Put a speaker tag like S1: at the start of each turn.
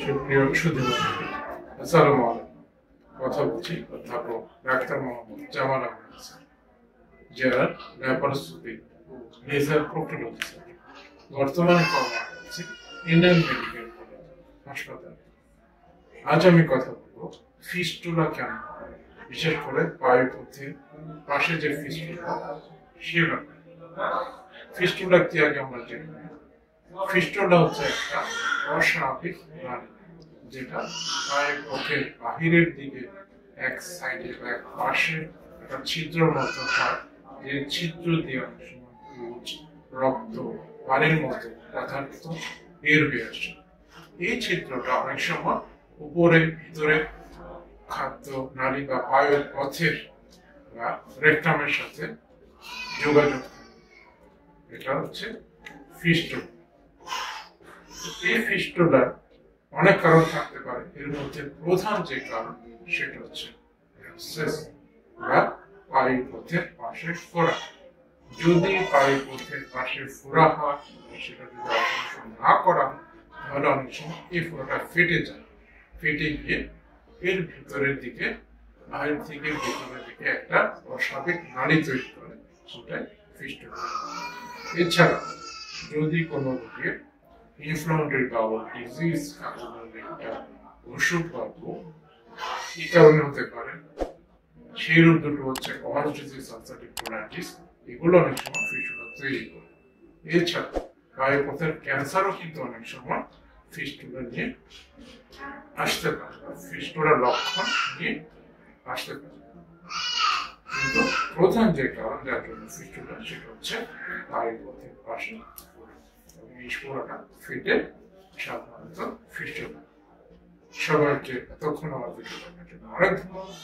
S1: সুপ্রিয় সুধীমণ্ডলী, আসসালামু আলাইকুম। কথা বলছি অধ্যাপক ডাক্তার মোহাম্মদ জামাল আহমেদ হাসান, জেলা ল্যাপারোস্কোপি ও লেজার প্রক্টোলজি সেন্টার। বর্তমানে কর্মরত আছি ইন্ডিয়ান মেডিকেল কলেজ হাসপাতালে। আজ আমি কথা বলবো ফিস্টুলা কেন হয়, বিশেষ করে বায়ুপথের পাশে যে ফিস্টুলা সে ব্যাপারে। ফিস্টুলা কি আগে আমরা জেনে নিই। ফিস্টুলা হচ্ছে একটা অস্বাভাবিক নালী, যেটা বায়ুপথের বাহিরের দিকে এক সাইডে বা এক পাশে একটা ছিদ্র মতো হয়, যে ছিদ্র দিয়ে অনেক সময় পুজ, রক্ত, পানির মতো পদার্থ বের হয়ে আসে। এই ছিদ্রটা অনেক সময় উপরে ভিতরে খাদ্য নালী বা বায়ুর পথের বা রেকটামের সাথে যোগাযোগ থাকে। এটা হচ্ছে ফিস্টুলা। এই ফিস্টুলার অনেক কারণ থাকতে পারে, এর মধ্যে প্রধান যে কারণ সেটা হচ্ছে অ্যাবসেস বা বায়ুপথের পাশে ফোড়া। যদি বায়ুপথের পাশে ফোড়া হয়, সেটা যদি অপারেশন না করা হয়, তাহলে অনেক সময় এই ফোড়াটা ফেটে যায়। ফেটে গিয়ে এর ভিতরের দিকে, বাহির থেকে ভিতরের দিকে একটা অস্বাভাবিক নালী তৈরি করে, সেটাই ফিস্টুলা। এছাড়া যদি কোনো রোগীর ইনফ্লামেটরি বাউল ডিজিজ, একটা অসুখ বা রোগ এই কারণে হতে পারে। সেই রোগ দুটো হচ্ছে কমাস ডিজিজ, আলসারেটিভ কোলাইটিস, এগুলো অনেক সময় ফিস্টুলা তৈরি করে। এছাড়া বায়ুপথের ক্যান্সারও কিন্তু অনেক সময় ফিস্টুলা নিয়ে আসতে পারে, ফিস্টুলার লক্ষণ নিয়ে আসতে পারে। কিন্তু প্রধান যে কারণ যার জন্য ফিস্টুলা, সেটা হচ্ছে বায়ুপথের পাশে এই ফোড়াটা ফেটে সাধারণত ফিস্টুলা। সবাইকে এতক্ষণ আমার ভিডিও দেখার জন্য অনেক ধন্যবাদ।